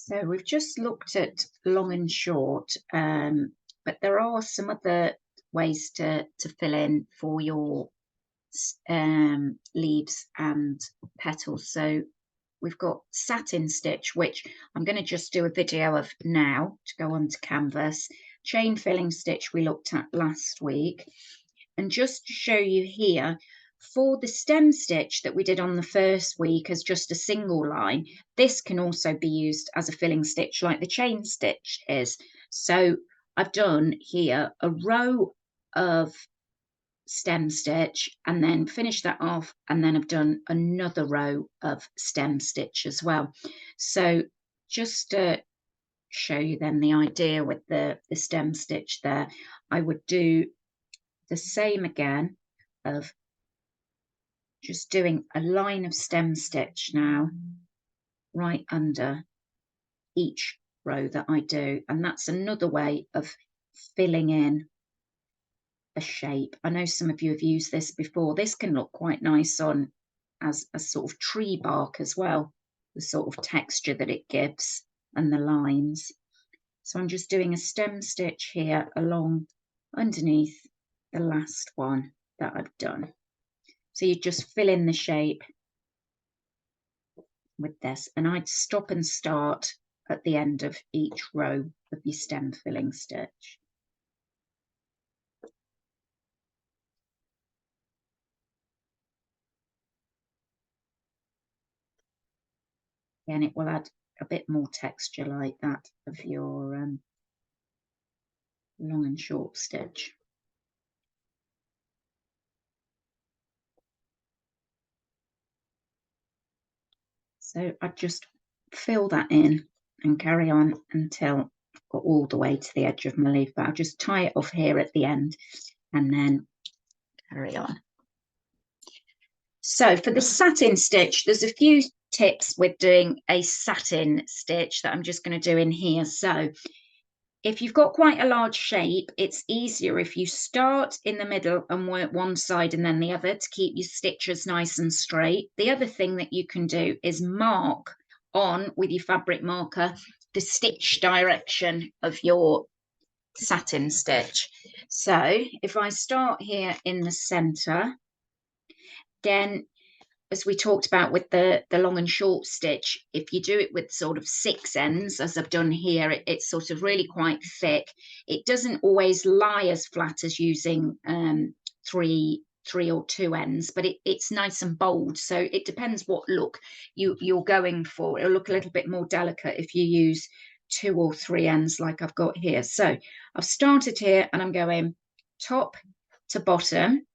So we've just looked at long and short, but there are some other ways to fill in for your leaves and petals. So we've got satin stitch, which I'm going to just do a video of now to go onto canvas. Chain filling stitch we looked at last week. And just to show you here, for the stem stitch that we did on the first week as just a single line, this can also be used as a filling stitch like the chain stitch is. So I've done here a row of stem stitch and then finished that off, and then I've done another row of stem stitch as well. So just to show you then the idea with the stem stitch there, I would do the same again of just doing a line of stem stitch now right under each row that I do, and that's another way of filling in a shape. I know some of you have used this before. This can look quite nice on as a sort of tree bark as well, the sort of texture that it gives and the lines. So I'm just doing a stem stitch here along underneath the last one that I've done. So you just fill in the shape with this, and I'd stop and start at the end of each row of your stem filling stitch. And it will add a bit more texture like that of your long and short stitch. So I just fill that in and carry on until I've got all the way to the edge of my leaf, but I'll just tie it off here at the end and then carry on. So for the satin stitch, there's a few tips with doing a satin stitch that I'm just going to do in here. So if you've got quite a large shape, it's easier if you start in the middle and work one side and then the other to keep your stitches nice and straight. The other thing that you can do is mark on with your fabric marker the stitch direction of your satin stitch. So if I start here in the center, then as we talked about with the long and short stitch, if you do it with sort of 6 ends, as I've done here, it's sort of really quite thick. It doesn't always lie as flat as using 3 or 2 ends, but it's nice and bold. So it depends what look you're going for. It'll look a little bit more delicate if you use 2 or 3 ends like I've got here. So I've started here and I'm going top to bottom,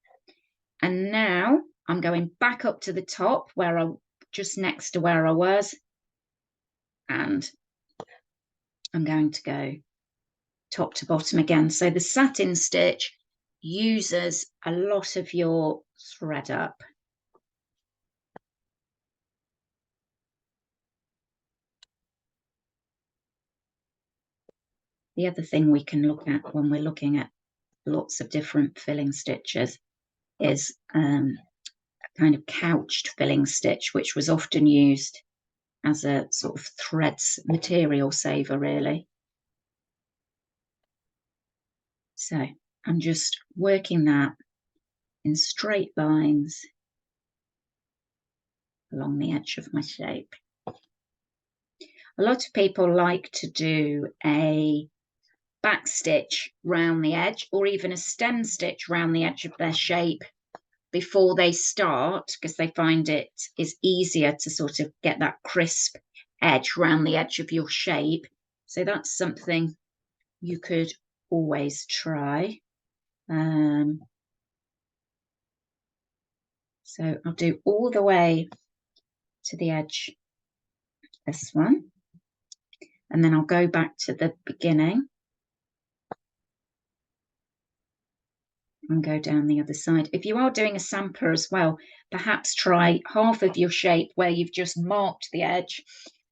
and now I'm going back up to the top where I just next to where I was, and I'm going to go top to bottom again. So the satin stitch uses a lot of your thread up. The other thing we can look at when we're looking at lots of different filling stitches is a kind of couched filling stitch, which was often used as a sort of threads material saver, really. So I'm just working that in straight lines along the edge of my shape. A lot of people like to do a back stitch round the edge, or even a stem stitch round the edge of their shape before they start, because they find it is easier to sort of get that crisp edge round the edge of your shape. So that's something you could always try. So I'll do all the way to the edge of this one, and then I'll go back to the beginning and go down the other side. If you are doing a sampler as well, perhaps try half of your shape where you've just marked the edge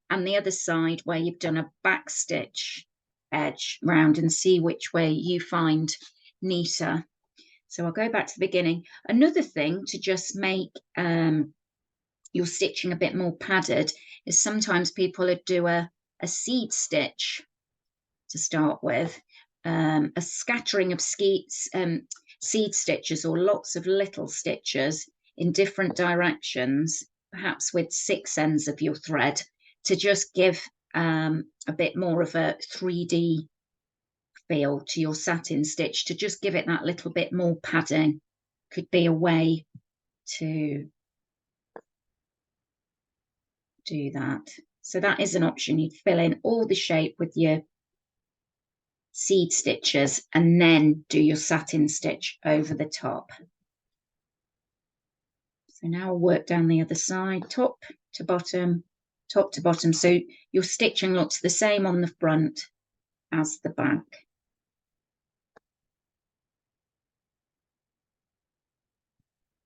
and the other side where you've done a back stitch edge round, and see which way you find neater. So I'll go back to the beginning. Another thing to just make your stitching a bit more padded is sometimes people would do a a seed stitch to start with, a scattering of seed stitches, or lots of little stitches in different directions, perhaps with 6 ends of your thread, to just give a bit more of a 3D feel to your satin stitch, to just give it that little bit more padding. Could be a way to do that. So that is an option. You'd fill in all the shape with your seed stitches and then do your satin stitch over the top. So now I'll work down the other side, top to bottom, top to bottom. So your stitching looks the same on the front as the back.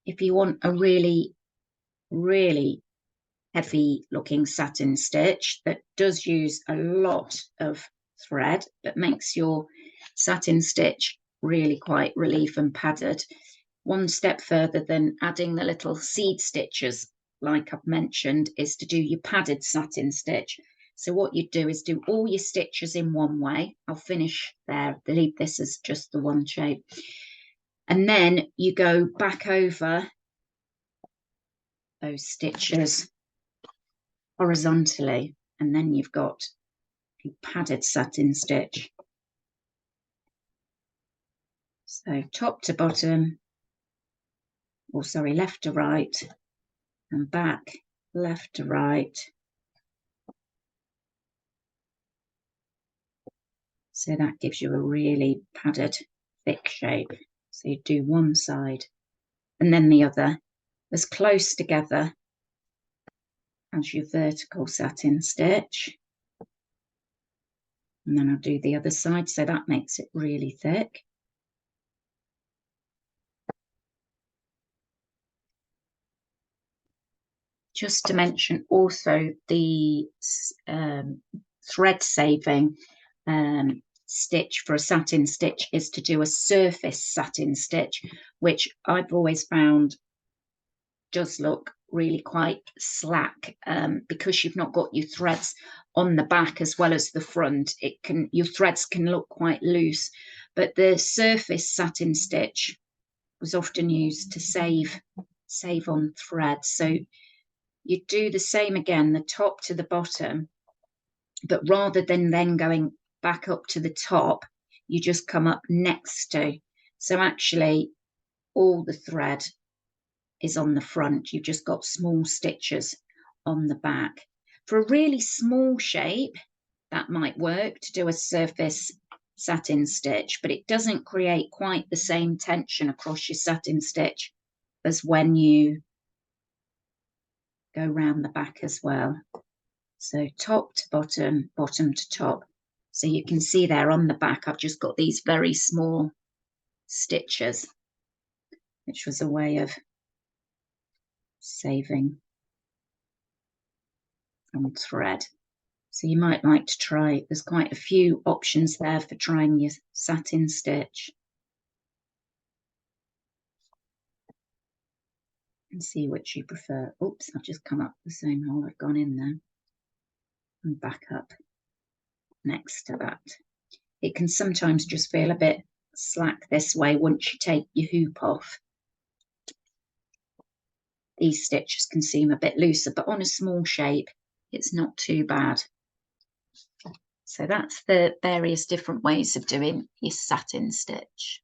If you want a really, really heavy looking satin stitch that does use a lot of thread, but makes your satin stitch really quite relief and padded, one step further than adding the little seed stitches, like I've mentioned, is to do your padded satin stitch. So what you do is do all your stitches in one way. I'll finish there, leave this as just the one shape. And then you go back over those stitches horizontally, and then you've got a padded satin stitch. So top to bottom, or sorry, left to right, and back, left to right. So that gives you a really padded, thick shape. So you do one side and then the other, as close together as your vertical satin stitch. And then I'll do the other side, so that makes it really thick. Just to mention also, the thread saving stitch for a satin stitch is to do a surface satin stitch, which I've always found does look really quite slack, because you've not got your threads on the back as well as the front. Your threads can look quite loose, but the surface satin stitch was often used to save on thread. So you do the same again, the top to the bottom, but rather than then going back up to the top, you just come up next to. So actually all the thread is on the front. You've just got small stitches on the back. For a really small shape, that might work to do a surface satin stitch, but it doesn't create quite the same tension across your satin stitch as when you go round the back as well. So top to bottom, bottom to top. So you can see there on the back, I've just got these very small stitches, which was a way of saving on thread. So you might like to try, there's quite a few options there for trying your satin stitch. And see which you prefer. Oops, I've just come up the same hole I've gone in there. And back up next to that. It can sometimes just feel a bit slack this way once you take your hoop off. These stitches can seem a bit looser, but on a small shape, it's not too bad. So that's the various different ways of doing your satin stitch.